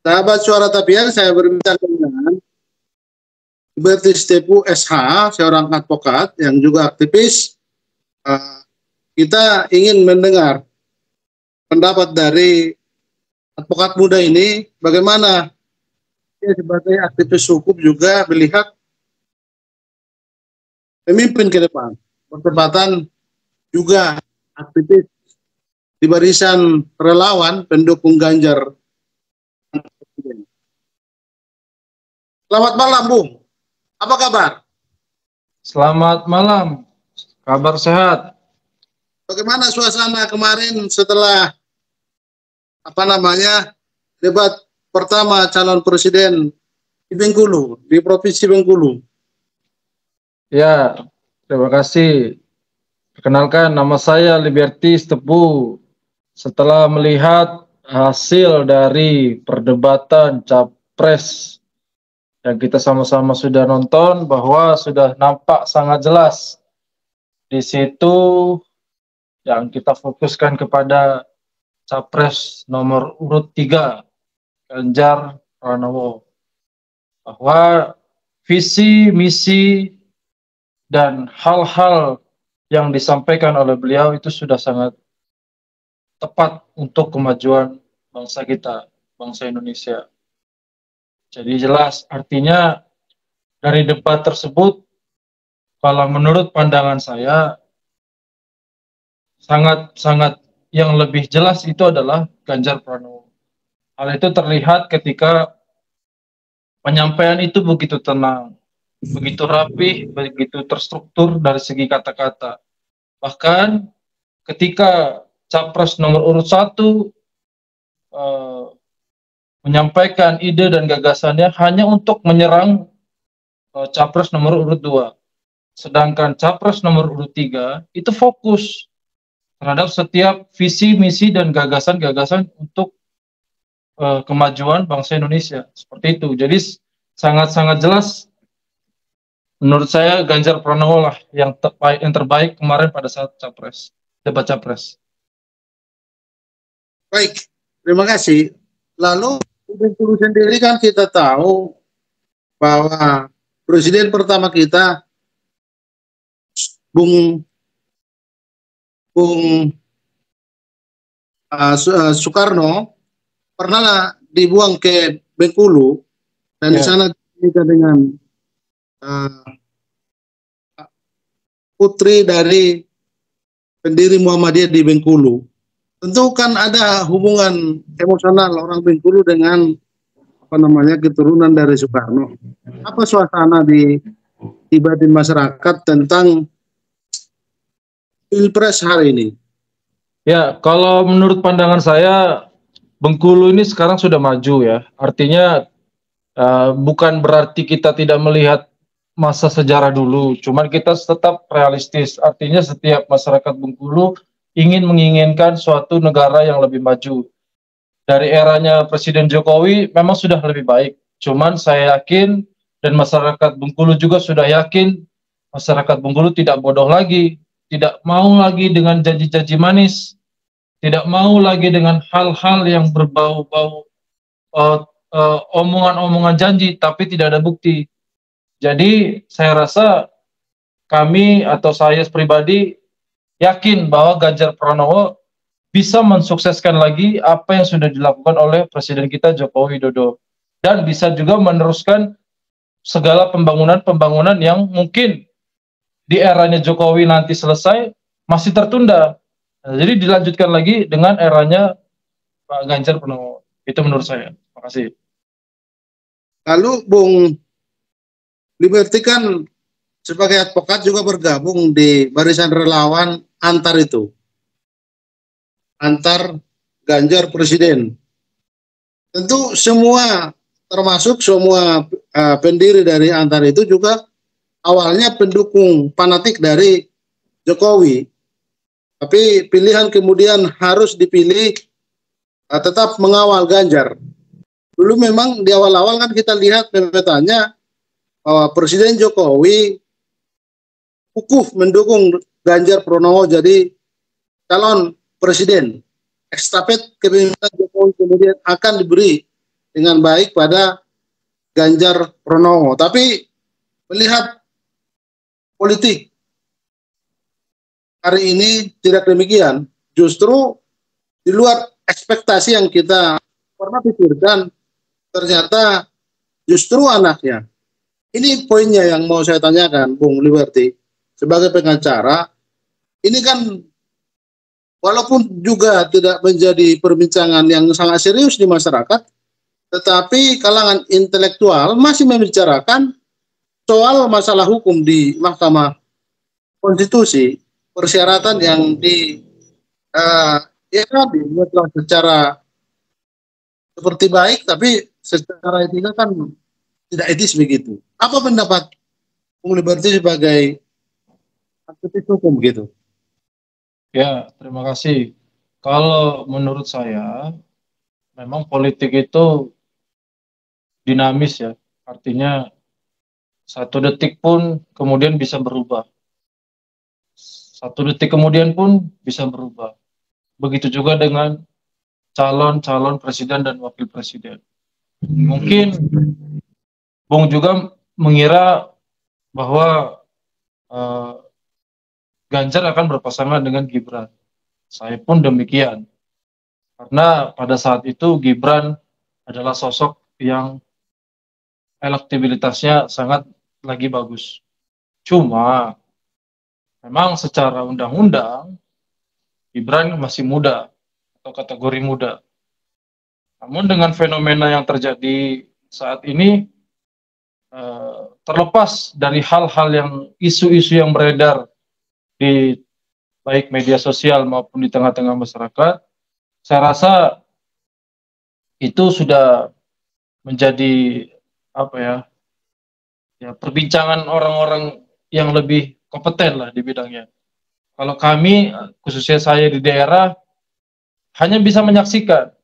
Sahabat Suara Tapian, saya berbicara dengan Liberty Stepu SH, seorang advokat yang juga aktivis. Kita ingin mendengar pendapat dari advokat muda ini, bagaimana dia sebagai aktivis hukum juga melihat pemimpin ke depan, bertepatan juga aktivis di barisan relawan pendukung Ganjar. Selamat malam, Bung. Apa kabar? Selamat malam. Kabar sehat. Bagaimana suasana kemarin setelah debat pertama calon presiden di Bengkulu, di Provinsi Bengkulu? Ya, terima kasih. Perkenalkan, nama saya Liberty Stepu. Setelah melihat hasil dari perdebatan Capres yang kita sama-sama sudah nonton, bahwa sudah nampak sangat jelas di situ yang kita fokuskan kepada Capres nomor urut 3, Ganjar Pranowo, bahwa visi, misi, dan hal-hal yang disampaikan oleh beliau itu sudah sangat tepat untuk kemajuan bangsa kita, bangsa Indonesia. Jadi jelas, artinya dari debat tersebut, kalau menurut pandangan saya, sangat yang lebih jelas itu adalah Ganjar Pranowo. Hal itu terlihat ketika penyampaian itu begitu tenang, begitu rapi, begitu terstruktur dari segi kata-kata. Bahkan ketika Capres nomor urut 1 menyampaikan ide dan gagasannya hanya untuk menyerang Capres nomor urut 2. Sedangkan Capres nomor urut 3 itu fokus terhadap setiap visi, misi, dan gagasan-gagasan untuk kemajuan bangsa Indonesia. Seperti itu. Jadi sangat-sangat jelas menurut saya Ganjar Pranowo lah yang terbaik kemarin pada saat debat Capres. Baik, terima kasih. Lalu di Bengkulu sendiri kan kita tahu bahwa presiden pertama kita Bung Soekarno pernah dibuang ke Bengkulu dan di sana kita dengan putri dari pendiri Muhammadiyah di Bengkulu. Tentu kan ada hubungan emosional orang Bengkulu dengan keturunan dari Soekarno. Apa suasana di batin masyarakat tentang Pilpres hari ini? Ya, kalau menurut pandangan saya, Bengkulu ini sekarang sudah maju ya. Artinya bukan berarti kita tidak melihat masa sejarah dulu, cuman kita tetap realistis. Artinya setiap masyarakat Bengkulu menginginkan suatu negara yang lebih maju. Dari eranya Presiden Jokowi memang sudah lebih baik. Cuman saya yakin dan masyarakat Bengkulu juga sudah yakin masyarakat Bengkulu tidak bodoh lagi, tidak mau lagi dengan janji-janji manis, tidak mau lagi dengan hal-hal yang berbau-bau omongan-omongan janji tapi tidak ada bukti. Jadi saya rasa kami atau saya pribadi yakin bahwa Ganjar Pranowo bisa mensukseskan lagi apa yang sudah dilakukan oleh Presiden kita Joko Widodo, dan bisa juga meneruskan segala pembangunan yang mungkin di eranya Jokowi nanti selesai masih tertunda. Nah, jadi dilanjutkan lagi dengan eranya Pak Ganjar Pranowo. Itu menurut saya. Terima kasih. Lalu Bung Liberty kan sebagai advokat juga bergabung di barisan relawan antar Ganjar Presiden. Tentu semua, termasuk semua pendiri dari antar itu juga awalnya pendukung fanatik dari Jokowi. Tapi pilihan kemudian harus dipilih tetap mengawal Ganjar. Dulu memang di awal-awal kan kita lihat petanya bahwa Presiden Jokowi kukuh mendukung Ganjar Pranowo jadi calon presiden. Estafet kepemimpinan Jokowi kemudian akan diberi dengan baik pada Ganjar Pranowo. Tapi melihat politik hari ini tidak demikian. Justru di luar ekspektasi yang kita pernah pikirkan, ternyata justru anaknya. Ini poinnya yang mau saya tanyakan, Bung Liberty. Sebagai pengacara, ini kan walaupun juga tidak menjadi perbincangan yang sangat serius di masyarakat, tetapi kalangan intelektual masih membicarakan soal masalah hukum di Mahkamah Konstitusi, persyaratan yang ya dibuatlah secara seperti baik, tapi secara etika kan tidak etis begitu. Apa pendapat Bung Liberty sebagai aktivis hukum begitu? Ya, terima kasih. Kalau menurut saya, memang politik itu dinamis ya. Artinya satu detik pun kemudian bisa berubah. Satu detik kemudian pun bisa berubah. Begitu juga dengan calon-calon presiden dan wakil presiden. Mungkin Bung juga mengira bahwa Ganjar akan berpasangan dengan Gibran. Saya pun demikian. Karena pada saat itu Gibran adalah sosok yang elektabilitasnya sangat lagi bagus. Cuma memang secara undang-undang Gibran masih muda atau kategori muda. Namun dengan fenomena yang terjadi saat ini, terlepas dari hal-hal yang isu-isu yang beredar di baik media sosial maupun di tengah-tengah masyarakat, saya rasa itu sudah menjadi perbincangan orang-orang yang lebih kompeten lah di bidangnya. Kalau kami, khususnya saya di daerah, hanya bisa menyaksikan.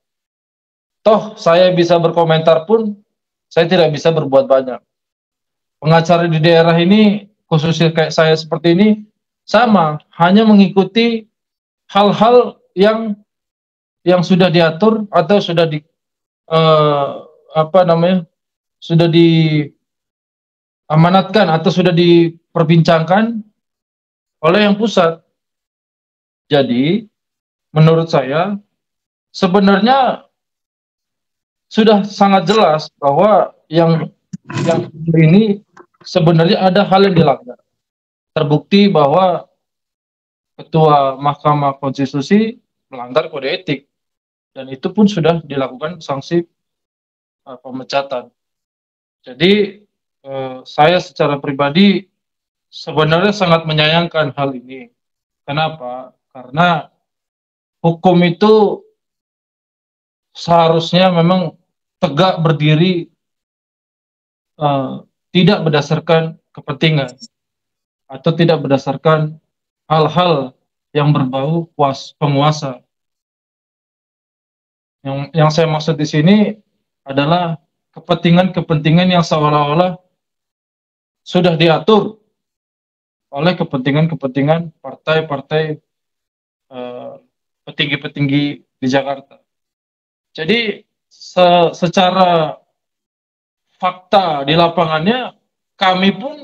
Toh saya bisa berkomentar pun, saya tidak bisa berbuat banyak. Pengacara di daerah ini, khususnya kayak saya seperti ini, sama, hanya mengikuti hal-hal yang sudah diatur atau sudah sudah diamanatkan atau sudah diperbincangkan oleh yang pusat. Jadi, menurut saya, sebenarnya sudah sangat jelas bahwa yang ini sebenarnya ada hal yang dilanggar. Terbukti bahwa Ketua Mahkamah Konstitusi melanggar kode etik, dan itu pun sudah dilakukan sanksi pemecatan. Jadi saya secara pribadi sebenarnya sangat menyayangkan hal ini. Kenapa? Karena hukum itu seharusnya memang tegak berdiri, tidak berdasarkan kepentingan atau tidak berdasarkan hal-hal yang berbau penguasa. Yang saya maksud di sini adalah kepentingan-kepentingan yang seolah-olah sudah diatur oleh kepentingan-kepentingan partai-partai petinggi-petinggi di Jakarta. Jadi secara fakta di lapangannya, kami pun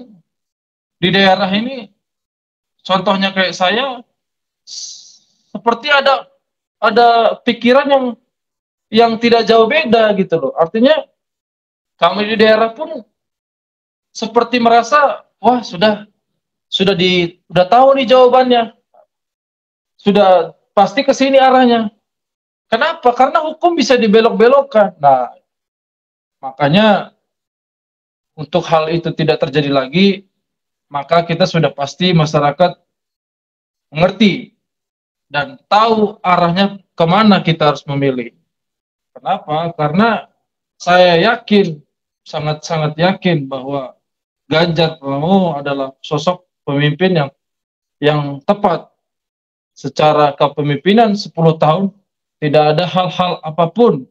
di daerah ini, contohnya kayak saya, seperti ada pikiran yang tidak jauh beda gitu loh. Artinya kami di daerah pun seperti merasa, wah sudah tahu nih jawabannya, sudah pasti ke sini arahnya. Kenapa? Karena hukum bisa dibelok-belokkan. Nah, makanya untuk hal itu tidak terjadi lagi, maka kita sudah pasti masyarakat mengerti dan tahu arahnya kemana kita harus memilih. Kenapa? Karena saya yakin, sangat-sangat yakin bahwa Ganjar Pranowo adalah sosok pemimpin yang tepat. Secara kepemimpinan 10 tahun, tidak ada hal-hal apapun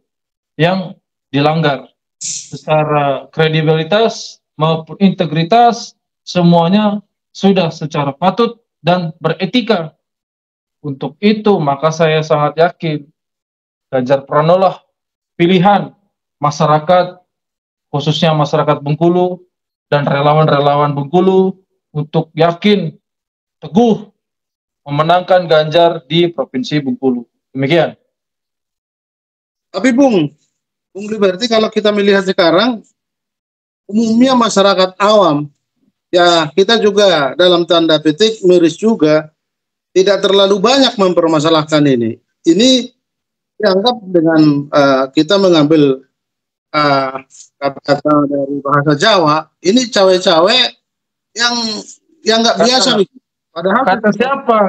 yang dilanggar. Secara kredibilitas maupun integritas, semuanya sudah secara patut dan beretika. Untuk itu, maka saya sangat yakin Ganjar Pranowo lah pilihan masyarakat, khususnya masyarakat Bengkulu dan relawan-relawan Bengkulu untuk yakin, teguh memenangkan Ganjar di Provinsi Bengkulu. Demikian. Tapi Bung Liberty, kalau kita melihat sekarang, umumnya masyarakat awam, ya kita juga dalam tanda petik miris juga, tidak terlalu banyak mempermasalahkan ini. Ini dianggap dengan kita mengambil kata-kata dari bahasa Jawa, ini cawe-cawe yang nggak biasa. Padahal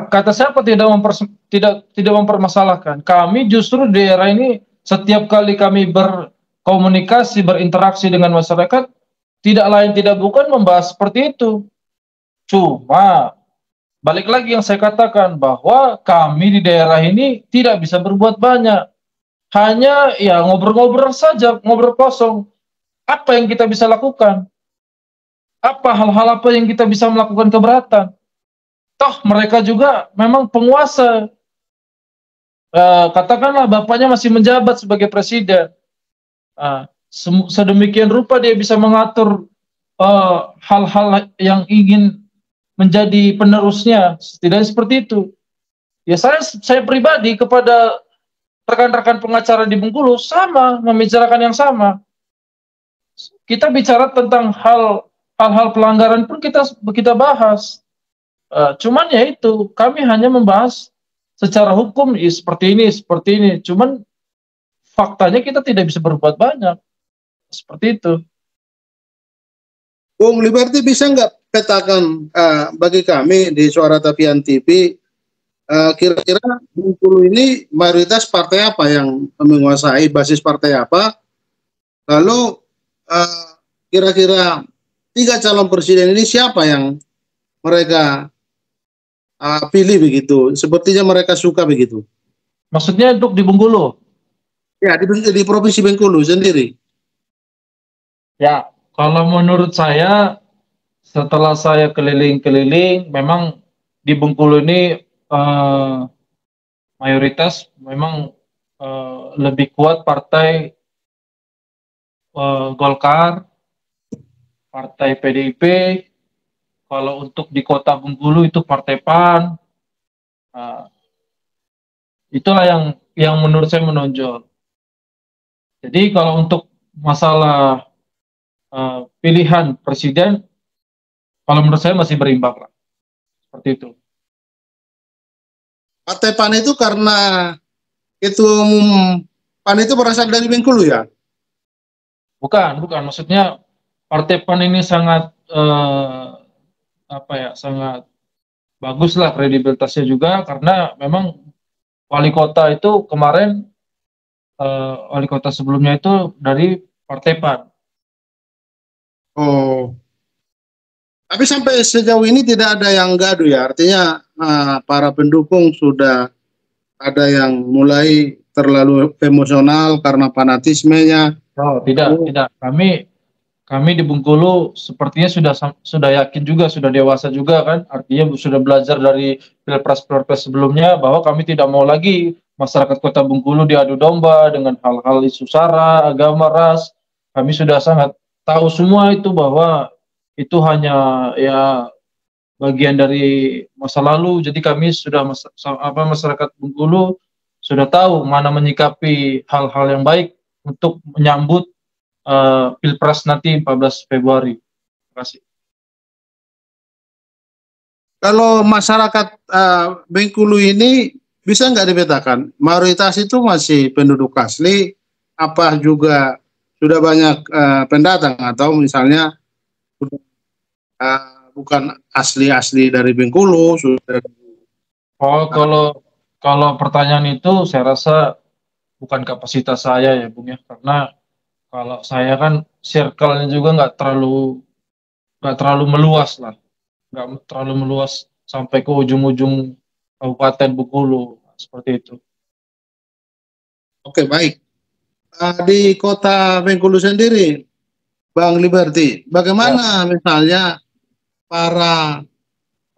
kata siapa tidak mempermasalahkan. Kami justru di daerah ini setiap kali kami berkomunikasi, berinteraksi dengan masyarakat, tidak lain tidak bukan membahas seperti itu. Cuma balik lagi yang saya katakan, bahwa kami di daerah ini tidak bisa berbuat banyak. Hanya ya ngobrol-ngobrol saja, ngobrol kosong. Apa yang kita bisa lakukan? Apa hal-hal apa yang kita bisa melakukan keberatan? Toh mereka juga memang penguasa. Katakanlah bapaknya masih menjabat sebagai presiden. Sedemikian rupa dia bisa mengatur hal-hal yang ingin menjadi penerusnya, setidaknya seperti itu. Ya saya pribadi kepada rekan-rekan pengacara di Bengkulu sama membicarakan yang sama. Kita bicara tentang hal-hal pelanggaran pun kita bahas. Cuman ya itu, kami hanya membahas secara hukum seperti ini. Cuman faktanya kita tidak bisa berbuat banyak. Seperti itu. Bung Liberty, bisa nggak petakan bagi kami di Suara Tapian TV, kira-kira Bengkulu ini mayoritas partai apa yang menguasai, basis partai apa? Lalu kira-kira 3 calon presiden ini siapa yang mereka pilih begitu? Sepertinya mereka suka begitu. Maksudnya untuk di Bengkulu? Ya, di Provinsi Bengkulu sendiri. Ya, kalau menurut saya, setelah saya keliling-keliling, memang di Bengkulu ini mayoritas memang lebih kuat partai Golkar, partai PDIP. Kalau untuk di kota Bengkulu itu partai PAN. Itulah yang menurut saya menonjol. Jadi kalau untuk masalah pilihan presiden, kalau menurut saya masih berimbang lah. Seperti itu. Partai PAN itu karena ketua umum PAN itu berasal dari Bengkulu ya? Bukan. Maksudnya partai PAN ini sangat sangat bagus lah kredibilitasnya juga, karena memang wali kota itu kemarin, wali kota sebelumnya itu dari partai PAN. Oh. Tapi sampai sejauh ini tidak ada yang gaduh ya, artinya para pendukung sudah ada yang mulai terlalu emosional karena fanatismenya. Oh, tidak. Kami di Bengkulu sepertinya sudah yakin juga, sudah dewasa juga kan, artinya sudah belajar dari pilpres sebelumnya, bahwa kami tidak mau lagi masyarakat kota Bengkulu diadu domba dengan hal-hal isu sara, agama, ras. Kami sudah sangat tahu semua itu, bahwa itu hanya ya bagian dari masa lalu. Jadi kami sudah masyarakat Bengkulu sudah tahu mana menyikapi hal-hal yang baik untuk menyambut Pilpres nanti 14 Februari. Terima kasih. Kalau masyarakat Bengkulu ini bisa nggak dipetakan? Mayoritas itu masih penduduk asli, apa juga sudah banyak pendatang, atau misalnya bukan asli dari Bengkulu? Kalau pertanyaan itu saya rasa bukan kapasitas saya ya, Bung ya, karena kalau saya kan circle-nya juga nggak terlalu meluas lah, nggak terlalu meluas sampai ke ujung-ujung Kabupaten Bengkulu, seperti itu. Oke, baik. Di kota Bengkulu sendiri, Bang Liberty, bagaimana misalnya para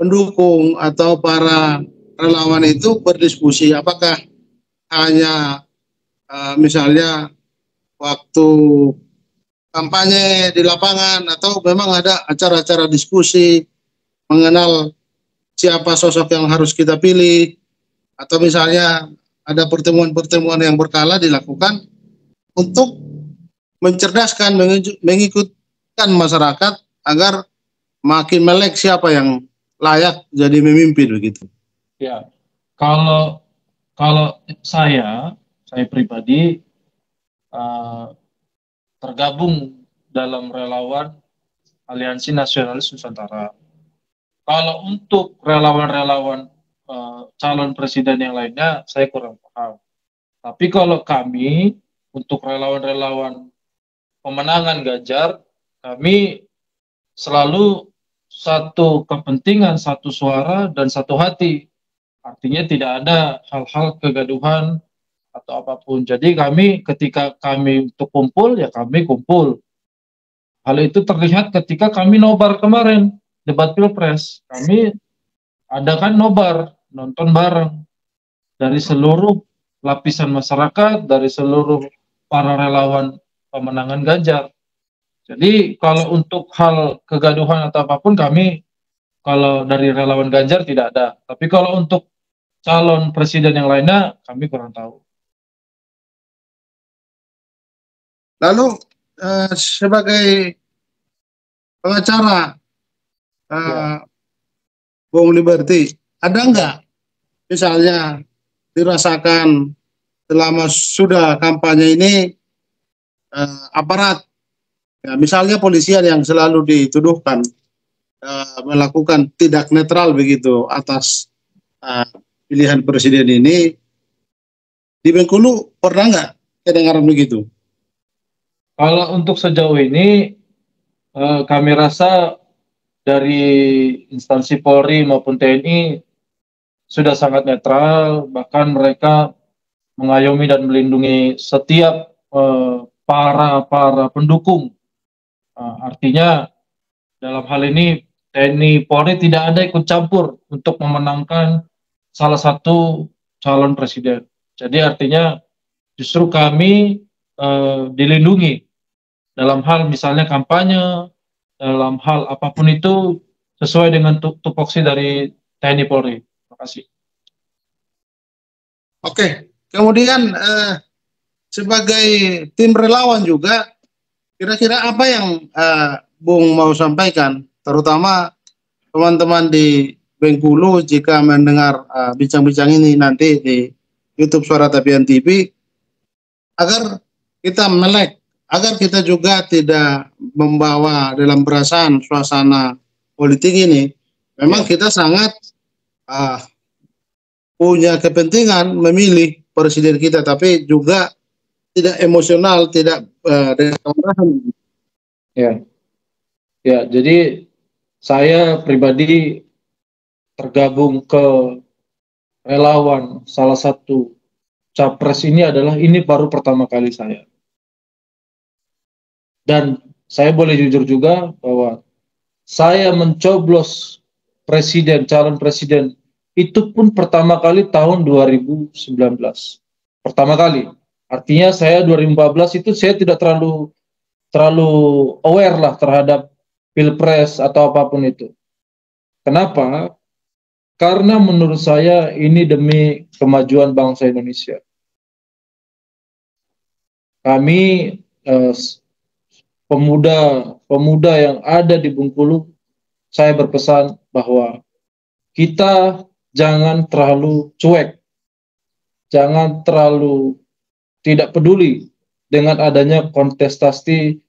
pendukung atau para relawan itu berdiskusi? Apakah hanya misalnya waktu kampanye di lapangan, atau memang ada acara-acara diskusi mengenal siapa sosok yang harus kita pilih, atau misalnya ada pertemuan-pertemuan yang berkala dilakukan untuk mencerdaskan, mengikutkan masyarakat agar makin melek siapa yang layak jadi memimpin begitu. Ya, kalau kalau saya pribadi tergabung dalam relawan Aliansi Nasionalis Nusantara. Kalau untuk relawan-relawan calon presiden yang lainnya, saya kurang paham. Tapi kalau kami untuk relawan-relawan pemenangan Ganjar, kami selalu satu kepentingan, satu suara, dan satu hati. Artinya tidak ada hal-hal kegaduhan atau apapun. Jadi kami ketika kami untuk kumpul, ya kami kumpul. Hal itu terlihat ketika kami nobar kemarin, debat Pilpres. Kami adakan nobar, nonton bareng dari seluruh lapisan masyarakat, dari seluruh para relawan pemenangan Ganjar. Jadi kalau untuk hal kegaduhan atau apapun kami, kalau dari relawan Ganjar tidak ada. Tapi kalau untuk calon presiden yang lainnya kami kurang tahu. Lalu sebagai pengacara Ya. Bung Liberty, ada nggak misalnya dirasakan selama sudah kampanye ini aparat, ya, misalnya polisian yang selalu dituduhkan melakukan tidak netral begitu atas pilihan presiden ini, di Bengkulu pernah nggak kedengaran begitu? Kalau untuk sejauh ini kami rasa dari instansi Polri maupun TNI sudah sangat netral, bahkan mereka mengayomi dan melindungi setiap para pendukung. Artinya dalam hal ini TNI Polri tidak ada ikut campur untuk memenangkan salah satu calon presiden. Jadi artinya justru kami dilindungi dalam hal misalnya kampanye, dalam hal apapun itu sesuai dengan tupoksi dari TNI Polri. Terima kasih. Oke, kemudian sebagai tim relawan juga, kira-kira apa yang Bung mau sampaikan, terutama teman-teman di Bengkulu jika mendengar bincang-bincang ini nanti di YouTube Suara Tapian TV, agar kita melek, agar kita juga tidak membawa dalam perasaan suasana politik ini. Memang kita sangat punya kepentingan memilih presiden kita, tapi juga tidak emosional, tidak dengan kemarahan. Ya, ya. Jadi saya pribadi tergabung ke relawan salah satu capres ini adalah ini baru pertama kali saya. Dan saya boleh jujur juga bahwa saya mencoblos presiden, calon presiden itu pun pertama kali tahun 2019. Pertama kali. Artinya saya 2014 itu saya tidak terlalu aware lah terhadap Pilpres atau apapun itu. Kenapa? Karena menurut saya ini demi kemajuan bangsa Indonesia. Kami pemuda yang ada di Bengkulu, saya berpesan bahwa kita jangan terlalu cuek, jangan terlalu tidak peduli dengan adanya kontestasi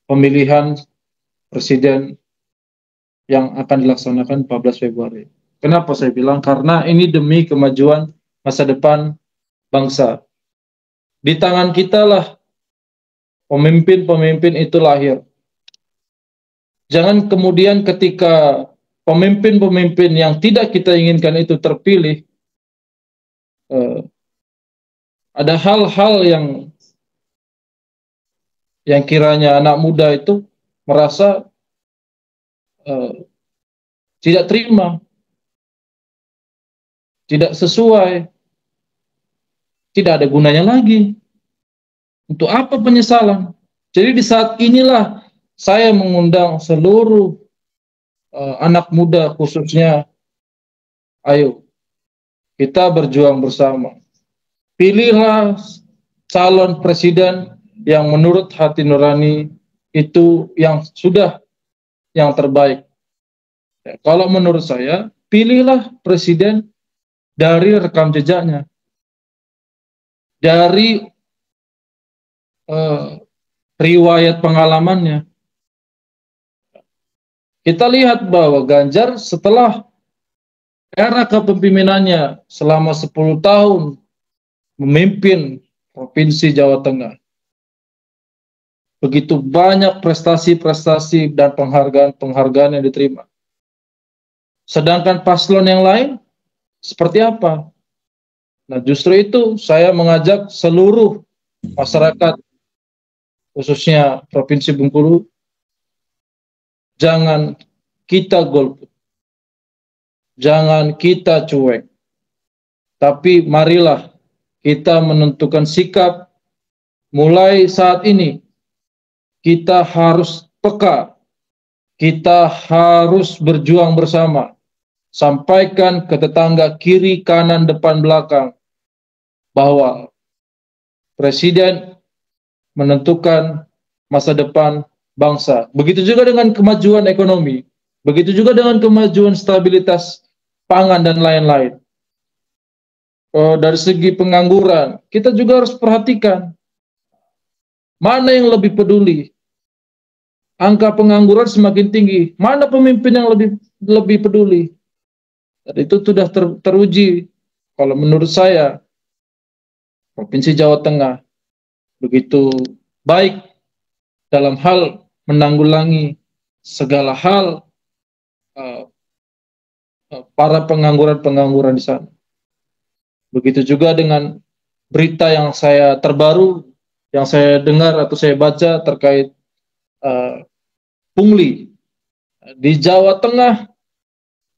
pemilihan presiden yang akan dilaksanakan 14 Februari. Kenapa saya bilang? Karena ini demi kemajuan masa depan bangsa. Di tangan kita lah pemimpin-pemimpin itu lahir. Jangan kemudian ketika pemimpin-pemimpin yang tidak kita inginkan itu terpilih, ada hal-hal yang kiranya anak muda itu merasa tidak terima, tidak sesuai, tidak ada gunanya lagi. Untuk apa penyesalan? Jadi di saat inilah saya mengundang seluruh anak muda khususnya, ayo kita berjuang bersama. Pilihlah calon presiden yang menurut hati nurani itu yang sudah yang terbaik. Ya, kalau menurut saya, pilihlah presiden dari rekam jejaknya, dari riwayat pengalamannya. Kita lihat bahwa Ganjar setelah era kepemimpinannya selama 10 tahun memimpin Provinsi Jawa Tengah, begitu banyak prestasi-prestasi dan penghargaan-penghargaan yang diterima. Sedangkan paslon yang lain seperti apa? Nah, justru itu saya mengajak seluruh masyarakat, khususnya Provinsi Bengkulu, jangan kita golput, jangan kita cuek, tapi marilah kita menentukan sikap. Mulai saat ini kita harus peka, kita harus berjuang bersama. Sampaikan ke tetangga kiri, kanan, depan, belakang bahwa presiden menentukan masa depan bangsa. Begitu juga dengan kemajuan ekonomi, begitu juga dengan kemajuan stabilitas pangan dan lain-lain. Dari segi pengangguran, kita juga harus perhatikan mana yang lebih peduli. Angka pengangguran semakin tinggi, mana pemimpin yang lebih peduli. Dan itu sudah teruji. Kalau menurut saya, Provinsi Jawa Tengah begitu baik dalam hal menanggulangi segala hal para pengangguran di sana. Begitu juga dengan berita yang saya terbaru, yang saya dengar atau saya baca terkait pungli di Jawa Tengah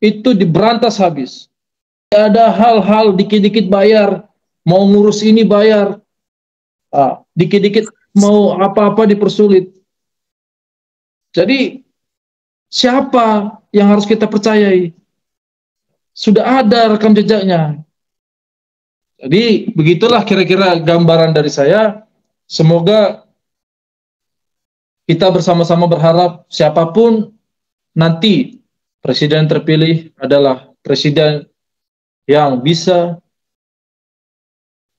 itu diberantas habis. Ada hal-hal dikit-dikit bayar, mau ngurus ini bayar, dikit-dikit mau apa-apa dipersulit. Jadi siapa yang harus kita percayai? Sudah ada rekam jejaknya. Jadi begitulah kira-kira gambaran dari saya. Semoga kita bersama-sama berharap siapapun nanti presiden terpilih adalah presiden yang bisa,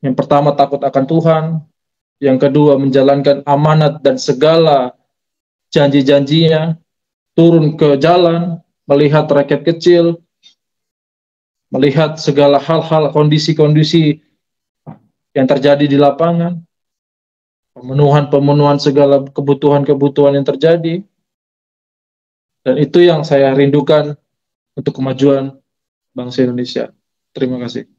yang pertama takut akan Tuhan, yang kedua menjalankan amanat dan segala janji-janjinya, turun ke jalan, melihat rakyat kecil, melihat segala hal-hal, kondisi-kondisi yang terjadi di lapangan, pemenuhan segala kebutuhan-kebutuhan yang terjadi. Dan itu yang saya rindukan untuk kemajuan bangsa Indonesia. Terima kasih.